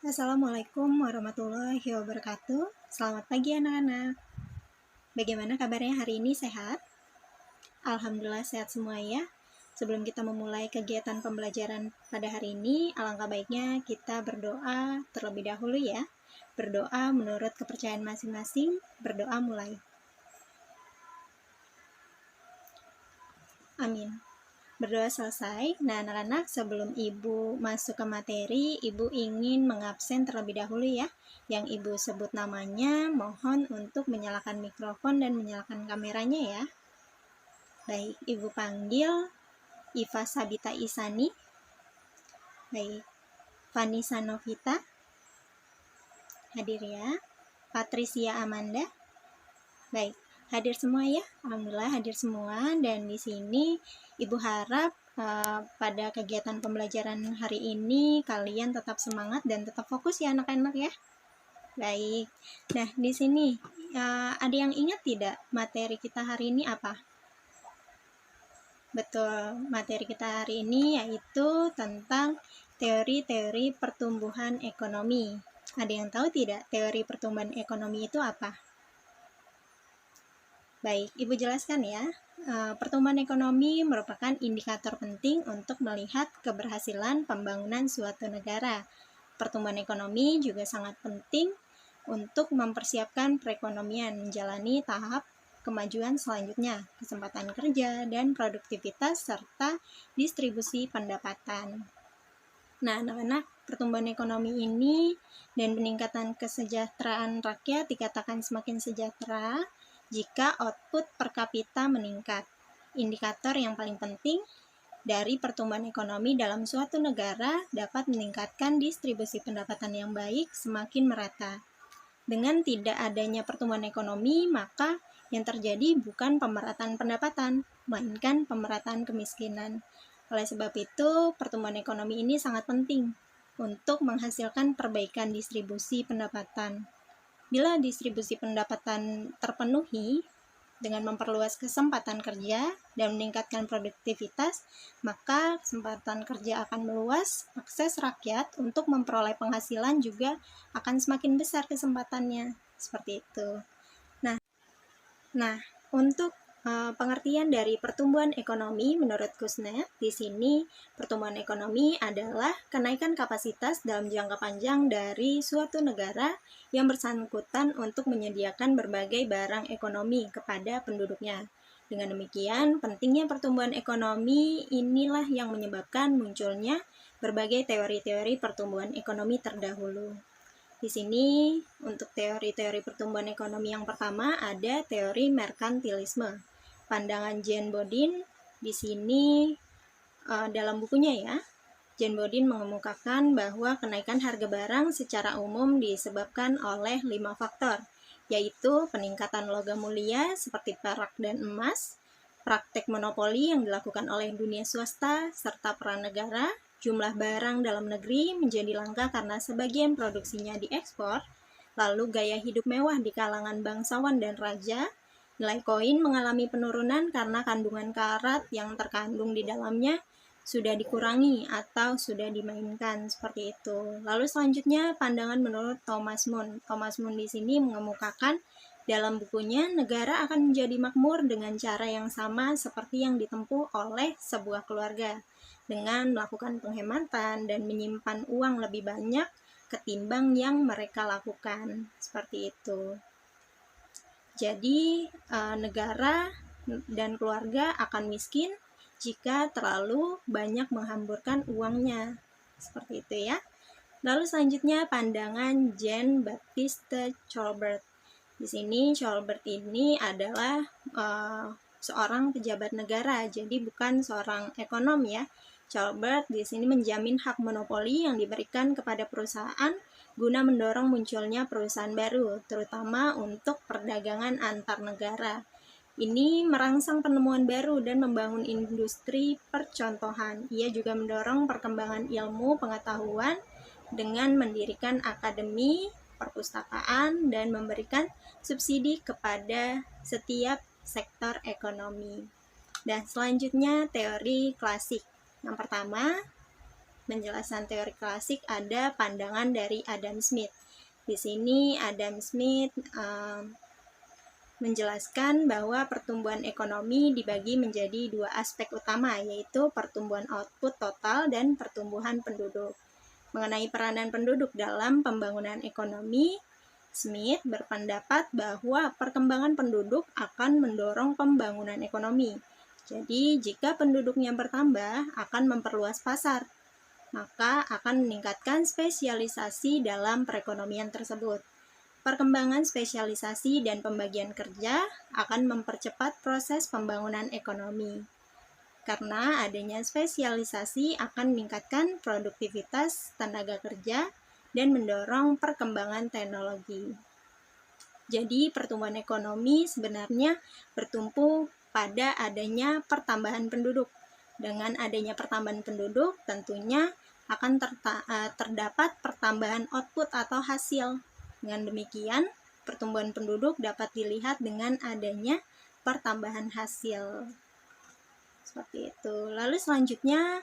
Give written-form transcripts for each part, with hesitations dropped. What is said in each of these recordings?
Assalamualaikum warahmatullahi wabarakatuh. Selamat pagi anak-anak. Bagaimana kabarnya hari ini, sehat? Alhamdulillah sehat semua ya. Sebelum kita memulai kegiatan pembelajaran pada hari ini, alangkah baiknya kita berdoa terlebih dahulu ya. Berdoa menurut kepercayaan masing-masing. Berdoa mulai. Amin. Berdoa selesai. Nah, anak-anak, sebelum Ibu masuk ke materi, Ibu ingin mengabsen terlebih dahulu ya. Yang Ibu sebut namanya, mohon untuk menyalakan mikrofon dan menyalakan kameranya ya. Baik, Ibu panggil Iva Sabita Isani. Baik, Vanessa Novita. Hadir ya. Patricia Amanda. Baik, hadir semua ya. Alhamdulillah hadir semua. Dan di sini Ibu harap pada kegiatan pembelajaran hari ini kalian tetap semangat dan tetap fokus ya anak-anak ya. Baik. Nah, di sini ada yang ingat tidak materi kita hari ini apa? Betul, materi kita hari ini yaitu tentang teori-teori pertumbuhan ekonomi. Ada yang tahu tidak teori pertumbuhan ekonomi itu apa? Baik, Ibu jelaskan ya. Pertumbuhan ekonomi merupakan indikator penting untuk melihat keberhasilan pembangunan suatu negara. Pertumbuhan ekonomi juga sangat penting untuk mempersiapkan perekonomian menjalani tahap kemajuan selanjutnya, kesempatan kerja dan produktivitas serta distribusi pendapatan. Nah, anak-anak, pertumbuhan ekonomi ini dan peningkatan kesejahteraan rakyat dikatakan semakin sejahtera jika output per kapita meningkat. Indikator yang paling penting dari pertumbuhan ekonomi dalam suatu negara dapat meningkatkan distribusi pendapatan yang baik semakin merata. Dengan tidak adanya pertumbuhan ekonomi, maka yang terjadi bukan pemerataan pendapatan, melainkan pemerataan kemiskinan. Oleh sebab itu, pertumbuhan ekonomi ini sangat penting untuk menghasilkan perbaikan distribusi pendapatan. Bila distribusi pendapatan terpenuhi dengan memperluas kesempatan kerja dan meningkatkan produktivitas, maka kesempatan kerja akan meluas, akses rakyat untuk memperoleh penghasilan juga akan semakin besar kesempatannya. Seperti itu. Nah, untuk pengertian dari pertumbuhan ekonomi menurut Kuznets, di sini pertumbuhan ekonomi adalah kenaikan kapasitas dalam jangka panjang dari suatu negara yang bersangkutan untuk menyediakan berbagai barang ekonomi kepada penduduknya. Dengan demikian, pentingnya pertumbuhan ekonomi inilah yang menyebabkan munculnya berbagai teori-teori pertumbuhan ekonomi terdahulu. Di sini untuk teori-teori pertumbuhan ekonomi yang pertama ada teori merkantilisme. Pandangan Jane Bodin di sini dalam bukunya ya. Jane Bodin mengemukakan bahwa kenaikan harga barang secara umum disebabkan oleh 5 faktor, yaitu peningkatan logam mulia seperti perak dan emas, praktek monopoli yang dilakukan oleh dunia swasta, serta peran negara. Jumlah barang dalam negeri menjadi langka karena sebagian produksinya diekspor, lalu gaya hidup mewah di kalangan bangsawan dan raja, nilai koin mengalami penurunan karena kandungan karat yang terkandung di dalamnya sudah dikurangi atau sudah dimainkan, seperti itu. Lalu selanjutnya pandangan menurut Thomas Mun. Thomas Mun di sini mengemukakan dalam bukunya negara akan menjadi makmur dengan cara yang sama seperti yang ditempuh oleh sebuah keluarga, dengan melakukan penghematan dan menyimpan uang lebih banyak ketimbang yang mereka lakukan. Seperti itu. Jadi, negara dan keluarga akan miskin jika terlalu banyak menghamburkan uangnya. Seperti itu ya. Lalu selanjutnya pandangan Jean Baptiste Colbert. Di sini Colbert ini adalah seorang pejabat negara, jadi bukan seorang ekonom ya. Colbert di sini menjamin hak monopoli yang diberikan kepada perusahaan guna mendorong munculnya perusahaan baru, terutama untuk perdagangan antar negara. Ini merangsang penemuan baru dan membangun industri percontohan. Ia juga mendorong perkembangan ilmu pengetahuan dengan mendirikan akademi, perpustakaan, dan memberikan subsidi kepada setiap sektor ekonomi. Dan selanjutnya teori klasik. Yang pertama, penjelasan teori klasik ada pandangan dari Adam Smith. Di sini Adam Smith menjelaskan bahwa pertumbuhan ekonomi dibagi menjadi dua aspek utama, yaitu pertumbuhan output total dan pertumbuhan penduduk. Mengenai peranan penduduk dalam pembangunan ekonomi, Smith berpendapat bahwa perkembangan penduduk akan mendorong pembangunan ekonomi. Jadi, jika penduduknya bertambah, akan memperluas pasar, maka akan meningkatkan spesialisasi dalam perekonomian tersebut. Perkembangan spesialisasi dan pembagian kerja akan mempercepat proses pembangunan ekonomi. Karena adanya spesialisasi akan meningkatkan produktivitas tenaga kerja dan mendorong perkembangan teknologi. Jadi, pertumbuhan ekonomi sebenarnya bertumpu pada adanya pertambahan penduduk. Dengan adanya pertambahan penduduk, tentunya akan terdapat pertambahan output atau hasil. Dengan demikian, pertumbuhan penduduk dapat dilihat dengan adanya pertambahan hasil. Seperti itu. Lalu selanjutnya,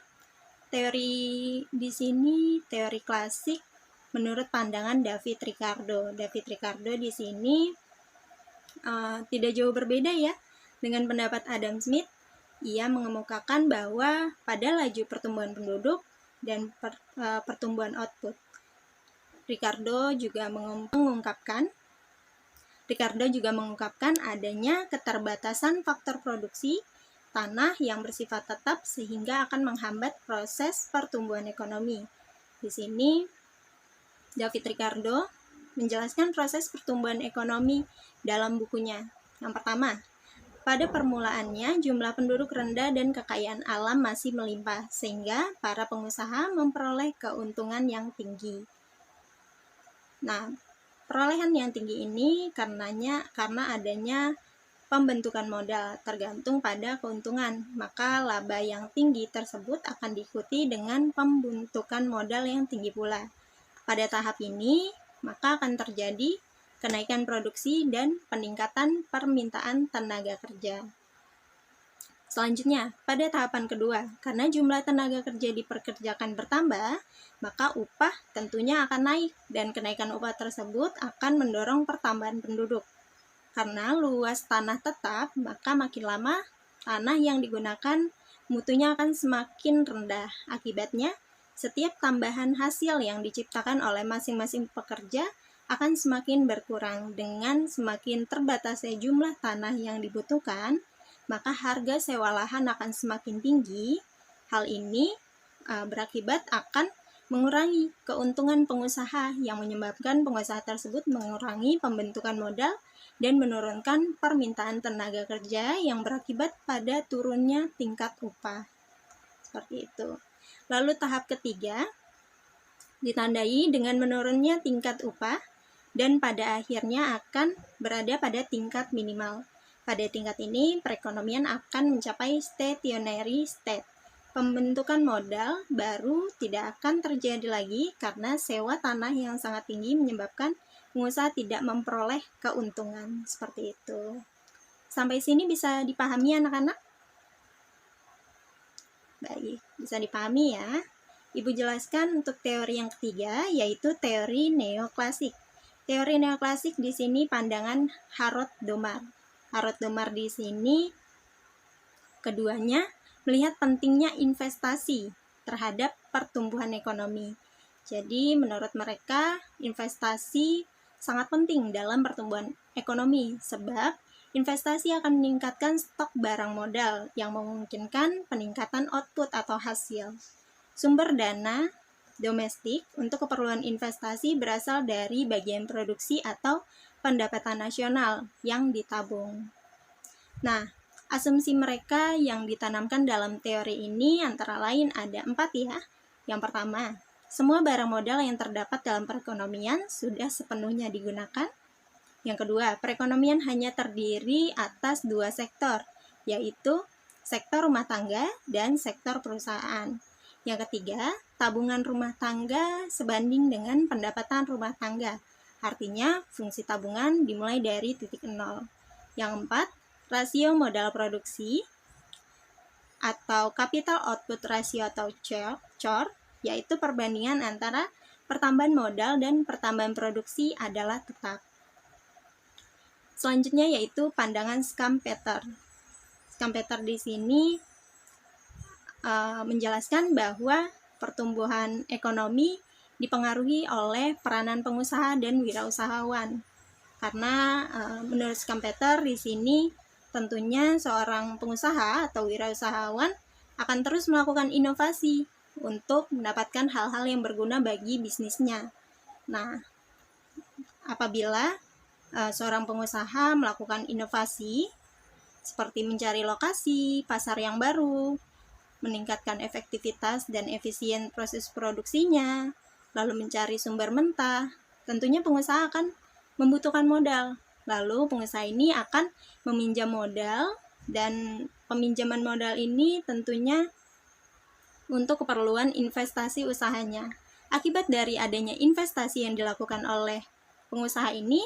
teori di sini teori klasik menurut pandangan David Ricardo. David Ricardo di sini tidak jauh berbeda ya dengan pendapat Adam Smith. Ia mengemukakan bahwa pada laju pertumbuhan penduduk dan pertumbuhan output, Ricardo juga mengungkapkan adanya keterbatasan faktor produksi tanah yang bersifat tetap sehingga akan menghambat proses pertumbuhan ekonomi. Di sini David Ricardo menjelaskan proses pertumbuhan ekonomi dalam bukunya. Yang pertama, pada permulaannya jumlah penduduk rendah dan kekayaan alam masih melimpah sehingga para pengusaha memperoleh keuntungan yang tinggi. Nah, perolehan yang tinggi ini karena adanya pembentukan modal tergantung pada keuntungan, maka laba yang tinggi tersebut akan diikuti dengan pembentukan modal yang tinggi pula. Pada tahap ini, maka akan terjadi kenaikan produksi dan peningkatan permintaan tenaga kerja. Selanjutnya, pada tahapan kedua, karena jumlah tenaga kerja diperkerjakan bertambah, maka upah tentunya akan naik dan kenaikan upah tersebut akan mendorong pertambahan penduduk. Karena luas tanah tetap, maka makin lama tanah yang digunakan mutunya akan semakin rendah. Akibatnya, setiap tambahan hasil yang diciptakan oleh masing-masing pekerja akan semakin berkurang. Dengan semakin terbatasnya jumlah tanah yang dibutuhkan, maka harga sewa lahan akan semakin tinggi. Hal ini berakibat akan mengurangi keuntungan pengusaha yang menyebabkan pengusaha tersebut mengurangi pembentukan modal dan menurunkan permintaan tenaga kerja yang berakibat pada turunnya tingkat upah. Seperti itu. Lalu tahap ketiga ditandai dengan menurunnya tingkat upah dan pada akhirnya akan berada pada tingkat minimal. Pada tingkat ini, perekonomian akan mencapai stationary state. Pembentukan modal baru tidak akan terjadi lagi karena sewa tanah yang sangat tinggi menyebabkan pengusaha tidak memperoleh keuntungan. Seperti itu. Sampai sini bisa dipahami anak-anak? Baik, bisa dipahami ya. Ibu jelaskan untuk teori yang ketiga, yaitu teori neoklasik. Teori neoklasik di sini pandangan Harold Domar. Harold Domar di sini keduanya melihat pentingnya investasi terhadap pertumbuhan ekonomi. Jadi menurut mereka investasi sangat penting dalam pertumbuhan ekonomi sebab investasi akan meningkatkan stok barang modal yang memungkinkan peningkatan output atau hasil. Sumber dana domestik untuk keperluan investasi berasal dari bagian produksi atau pendapatan nasional yang ditabung. Nah, asumsi mereka yang ditanamkan dalam teori ini antara lain ada 4 ya. Yang pertama, semua barang modal yang terdapat dalam perekonomian sudah sepenuhnya digunakan. Yang kedua, perekonomian hanya terdiri atas 2 sektor, yaitu sektor rumah tangga dan sektor perusahaan. Yang ketiga, tabungan rumah tangga sebanding dengan pendapatan rumah tangga. Artinya, fungsi tabungan dimulai dari titik nol. Yang keempat, rasio modal produksi atau capital output ratio atau COR. yaitu perbandingan antara pertambahan modal dan pertambahan produksi adalah tetap. Selanjutnya yaitu pandangan Schumpeter. Schumpeter di sini menjelaskan bahwa pertumbuhan ekonomi dipengaruhi oleh peranan pengusaha dan wirausahawan. Karena menurut Schumpeter di sini tentunya seorang pengusaha atau wirausahawan akan terus melakukan inovasi untuk mendapatkan hal-hal yang berguna bagi bisnisnya. Nah, apabila seorang pengusaha melakukan inovasi seperti mencari lokasi, pasar yang baru, meningkatkan efektivitas dan efisien proses produksinya, lalu mencari sumber mentah, tentunya pengusaha akan membutuhkan modal. Lalu pengusaha ini akan meminjam modal, dan peminjaman modal ini tentunya untuk keperluan investasi usahanya. Akibat dari adanya investasi yang dilakukan oleh pengusaha ini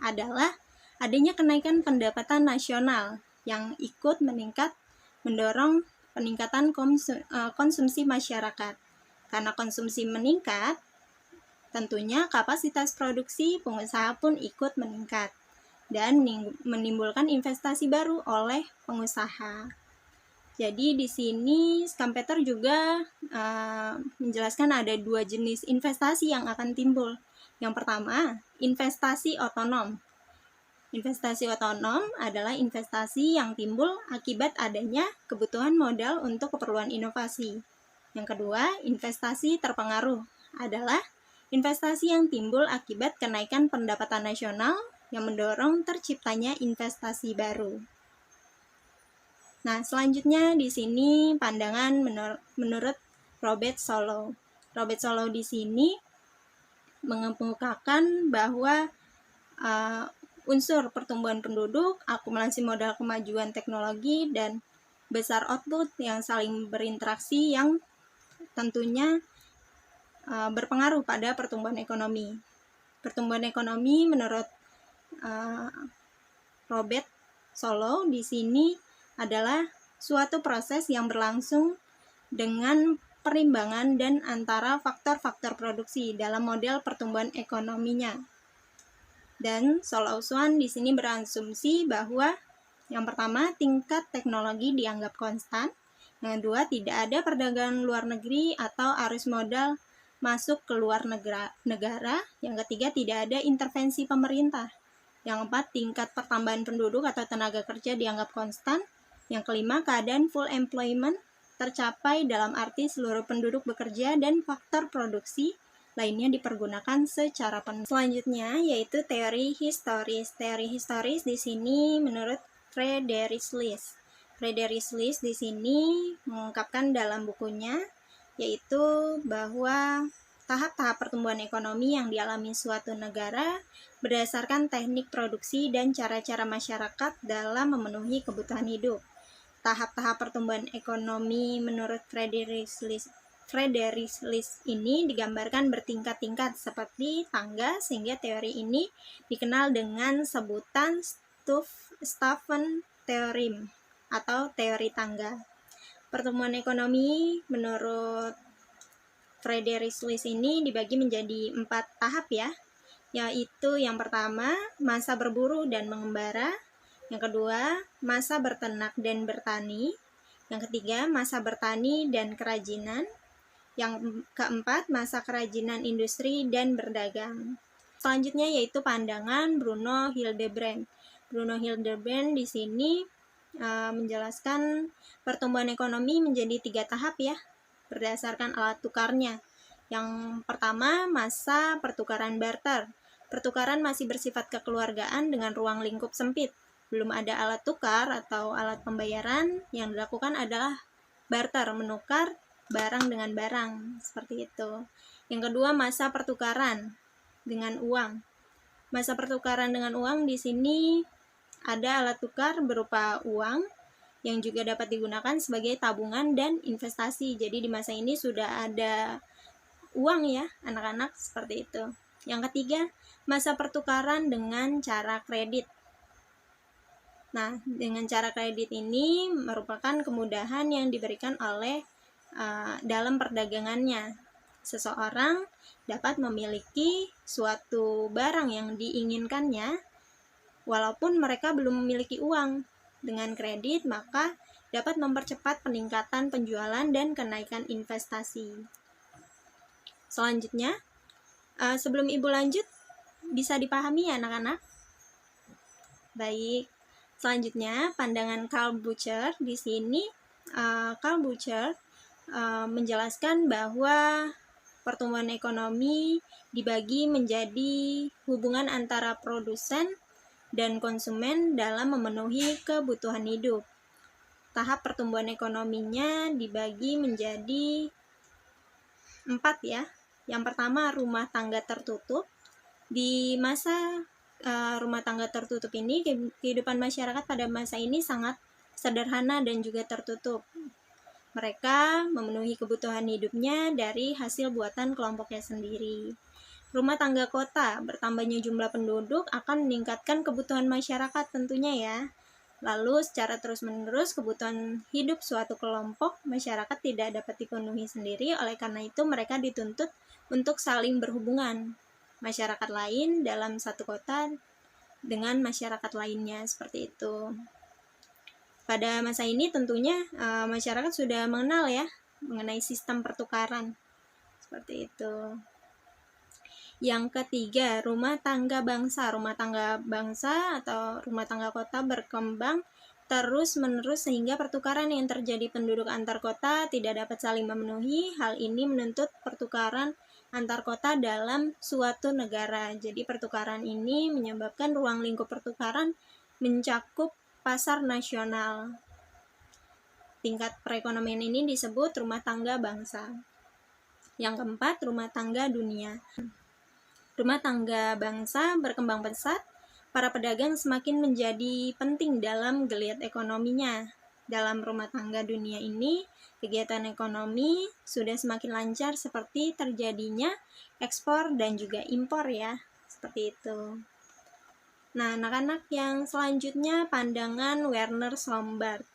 adalah adanya kenaikan pendapatan nasional yang ikut meningkat, mendorong peningkatan konsumsi masyarakat. Karena konsumsi meningkat, tentunya kapasitas produksi pengusaha pun ikut meningkat dan menimbulkan investasi baru oleh pengusaha. Jadi di sini Schumpeter juga menjelaskan ada 2 jenis investasi yang akan timbul. Yang pertama, investasi otonom. Investasi otonom adalah investasi yang timbul akibat adanya kebutuhan modal untuk keperluan inovasi. Yang kedua, investasi terpengaruh adalah investasi yang timbul akibat kenaikan pendapatan nasional yang mendorong terciptanya investasi baru. Nah, selanjutnya di sini pandangan menurut Robert Solow. Robert Solow di sini mengemukakan bahwa unsur pertumbuhan penduduk, akumulasi modal kemajuan teknologi, dan besar output yang saling berinteraksi yang tentunya berpengaruh pada pertumbuhan ekonomi. Pertumbuhan ekonomi menurut Robert Solow di sini adalah suatu proses yang berlangsung dengan perimbangan dan antara faktor-faktor produksi dalam model pertumbuhan ekonominya. Dan Solow Swan di sini berasumsi bahwa yang pertama, tingkat teknologi dianggap konstan. Yang kedua, tidak ada perdagangan luar negeri atau arus modal masuk ke luar negara. Yang ketiga, tidak ada intervensi pemerintah. Yang keempat, tingkat pertambahan penduduk atau tenaga kerja dianggap konstan. Yang kelima, keadaan full employment tercapai dalam arti seluruh penduduk bekerja dan faktor produksi lainnya dipergunakan secara penuh. Selanjutnya yaitu teori historis. Teori historis di sini menurut Friedrich List. Friedrich List di sini mengungkapkan dalam bukunya yaitu bahwa tahap-tahap pertumbuhan ekonomi yang dialami suatu negara berdasarkan teknik produksi dan cara-cara masyarakat dalam memenuhi kebutuhan hidup. Tahap-tahap pertumbuhan ekonomi menurut Friedrich List ini digambarkan bertingkat-tingkat seperti tangga, sehingga teori ini dikenal dengan sebutan Stephen Theorem atau teori tangga. Pertumbuhan ekonomi menurut Friedrich List ini dibagi menjadi 4 tahap ya, yaitu yang pertama masa berburu dan mengembara, yang kedua masa berternak dan bertani, yang ketiga masa bertani dan kerajinan, yang keempat, masa kerajinan industri dan berdagang. Selanjutnya yaitu pandangan Bruno Hildebrand. Bruno Hildebrand di sini menjelaskan pertumbuhan ekonomi menjadi 3 tahap ya, berdasarkan alat tukarnya. Yang pertama, masa pertukaran barter. Pertukaran masih bersifat kekeluargaan dengan ruang lingkup sempit. Belum ada alat tukar atau alat pembayaran, yang dilakukan adalah barter, menukar barang dengan barang, seperti itu. Yang kedua, masa pertukaran dengan uang. Masa pertukaran dengan uang di sini ada alat tukar berupa uang yang juga dapat digunakan sebagai tabungan dan investasi. Jadi di masa ini sudah ada uang ya, anak-anak, seperti itu. Yang ketiga, masa pertukaran dengan cara kredit. Nah, dengan cara kredit ini merupakan kemudahan yang diberikan oleh dalam perdagangannya. Seseorang dapat memiliki suatu barang yang diinginkannya walaupun mereka belum memiliki uang. Dengan kredit, maka dapat mempercepat peningkatan penjualan dan kenaikan investasi. Selanjutnya, sebelum Ibu lanjut, bisa dipahami ya anak-anak? Baik, selanjutnya pandangan Karl Bucher di sini. Karl Bucher menjelaskan bahwa pertumbuhan ekonomi dibagi menjadi hubungan antara produsen dan konsumen dalam memenuhi kebutuhan hidup. Tahap pertumbuhan ekonominya dibagi menjadi 4 ya. Yang pertama, rumah tangga tertutup. Di masa rumah tangga tertutup ini, kehidupan masyarakat pada masa ini sangat sederhana dan juga tertutup. Mereka memenuhi kebutuhan hidupnya dari hasil buatan kelompoknya sendiri. Rumah tangga kota, bertambahnya jumlah penduduk akan meningkatkan kebutuhan masyarakat tentunya ya. Lalu secara terus-menerus kebutuhan hidup suatu kelompok masyarakat tidak dapat dipenuhi sendiri, oleh karena itu mereka dituntut untuk saling berhubungan. Masyarakat lain dalam satu kota dengan masyarakat lainnya, seperti itu. Pada masa ini tentunya masyarakat sudah mengenal ya mengenai sistem pertukaran, seperti itu. Yang ketiga, rumah tangga bangsa. Rumah tangga bangsa atau rumah tangga kota berkembang terus-menerus sehingga pertukaran yang terjadi penduduk antar kota tidak dapat saling memenuhi. Hal ini menuntut pertukaran antar kota dalam suatu negara. Jadi pertukaran ini menyebabkan ruang lingkup pertukaran mencakup pasar nasional. Tingkat perekonomian ini disebut rumah tangga bangsa. Yang keempat, rumah tangga dunia. Rumah tangga bangsa berkembang pesat, para pedagang semakin menjadi penting dalam geliat ekonominya. Dalam rumah tangga dunia ini, kegiatan ekonomi sudah semakin lancar seperti terjadinya ekspor dan juga impor ya, seperti itu. Nah, anak-anak yang selanjutnya pandangan Werner Sombart.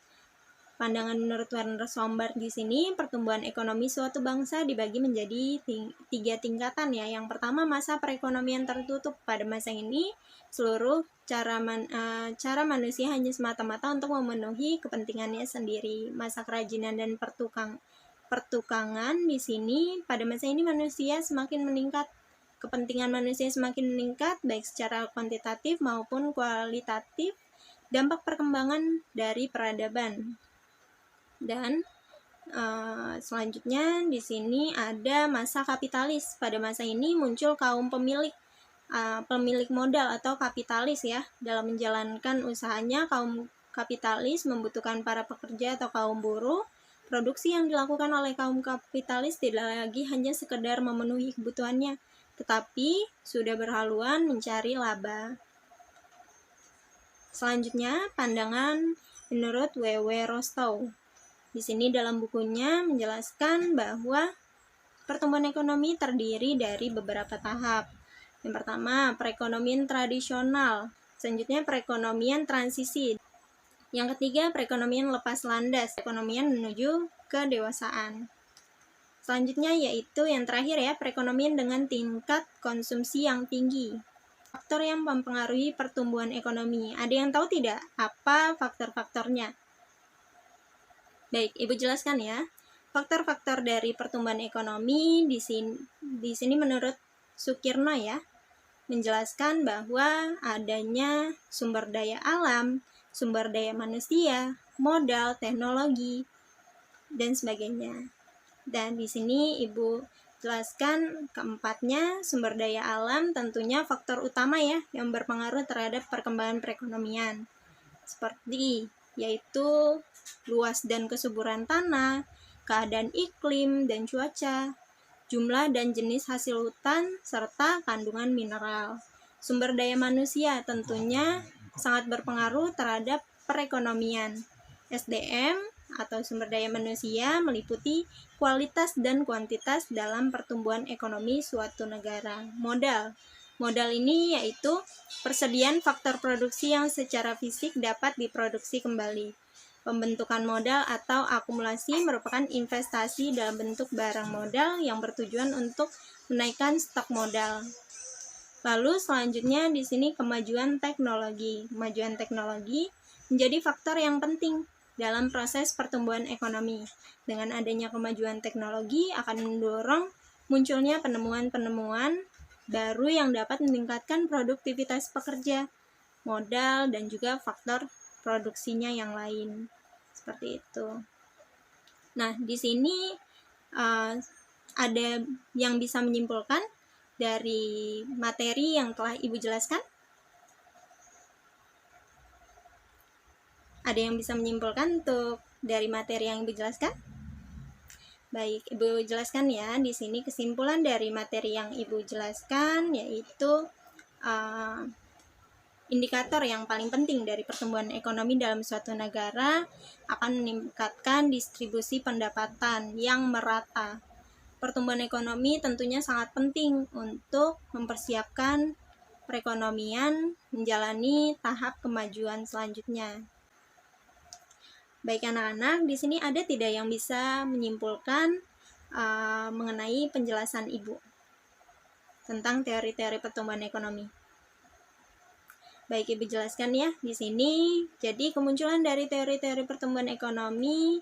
Pandangan menurut Werner Sombart di sini, pertumbuhan ekonomi suatu bangsa dibagi menjadi 3 tingkatan ya. Yang pertama, masa perekonomian tertutup. Pada masa ini, seluruh cara manusia hanya semata-mata untuk memenuhi kepentingannya sendiri. Masa kerajinan dan pertukangan di sini, pada masa ini manusia semakin meningkat. Kepentingan manusia semakin meningkat, baik secara kuantitatif maupun kualitatif, dampak perkembangan dari peradaban. Dan selanjutnya di sini ada masa kapitalis. Pada masa ini muncul kaum pemilik modal atau kapitalis ya. Dalam menjalankan usahanya, kaum kapitalis membutuhkan para pekerja atau kaum buruh. Produksi yang dilakukan oleh kaum kapitalis tidak lagi hanya sekedar memenuhi kebutuhannya, tetapi sudah berhaluan mencari laba. Selanjutnya, pandangan menurut W.W. Rostow. Di sini dalam bukunya menjelaskan bahwa pertumbuhan ekonomi terdiri dari beberapa tahap. Yang pertama, perekonomian tradisional. Selanjutnya, perekonomian transisi. Yang ketiga, perekonomian lepas landas, perekonomian menuju kedewasaan. Selanjutnya yaitu yang terakhir ya, perekonomian dengan tingkat konsumsi yang tinggi. Faktor yang mempengaruhi pertumbuhan ekonomi. Ada yang tahu tidak apa faktor-faktornya? Baik, Ibu jelaskan ya. Faktor-faktor dari pertumbuhan ekonomi di sini menurut Sukirno ya, menjelaskan bahwa adanya sumber daya alam, sumber daya manusia, modal, teknologi, dan sebagainya. Dan di sini Ibu jelaskan keempatnya, sumber daya alam tentunya faktor utama ya yang berpengaruh terhadap perkembangan perekonomian. Seperti yaitu luas dan kesuburan tanah, keadaan iklim dan cuaca, jumlah dan jenis hasil hutan, serta kandungan mineral. Sumber daya manusia tentunya sangat berpengaruh terhadap perekonomian. SDM atau sumber daya manusia meliputi kualitas dan kuantitas dalam pertumbuhan ekonomi suatu negara. Modal ini yaitu persediaan faktor produksi yang secara fisik dapat diproduksi kembali. Pembentukan modal atau akumulasi merupakan investasi dalam bentuk barang modal yang bertujuan untuk menaikkan stok modal. Lalu selanjutnya di sini kemajuan teknologi. Kemajuan teknologi menjadi faktor yang penting dalam proses pertumbuhan ekonomi. Dengan adanya kemajuan teknologi akan mendorong munculnya penemuan-penemuan baru yang dapat meningkatkan produktivitas pekerja, modal, dan juga faktor produksinya yang lain. Seperti itu. Nah, di sini ada yang bisa menyimpulkan dari materi yang telah Ibu jelaskan? Ada yang bisa menyimpulkan untuk dari materi yang Ibu jelaskan? Baik, Ibu jelaskan ya. Di sini kesimpulan dari materi yang Ibu jelaskan yaitu indikator yang paling penting dari pertumbuhan ekonomi dalam suatu negara akan meningkatkan distribusi pendapatan yang merata. Pertumbuhan ekonomi tentunya sangat penting untuk mempersiapkan perekonomian menjalani tahap kemajuan selanjutnya. Baik anak-anak, di sini ada tidak yang bisa menyimpulkan mengenai penjelasan Ibu tentang teori-teori pertumbuhan ekonomi? Baik, Ibu jelaskan ya di sini. Jadi kemunculan dari teori-teori pertumbuhan ekonomi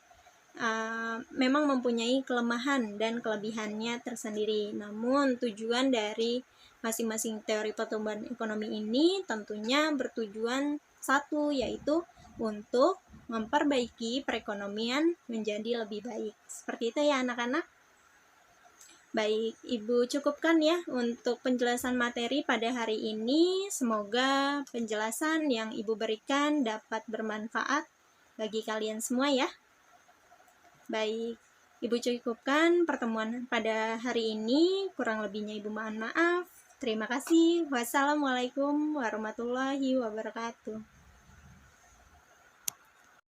memang mempunyai kelemahan dan kelebihannya tersendiri. Namun tujuan dari masing-masing teori pertumbuhan ekonomi ini tentunya bertujuan satu, yaitu untuk memperbaiki perekonomian menjadi lebih baik. Seperti itu ya anak-anak. Baik, Ibu cukupkan ya untuk penjelasan materi pada hari ini. Semoga penjelasan yang Ibu berikan dapat bermanfaat bagi kalian semua ya. Baik, Ibu cukupkan pertemuan pada hari ini. Kurang lebihnya Ibu mohon maaf. Terima kasih. Wassalamualaikum warahmatullahi wabarakatuh.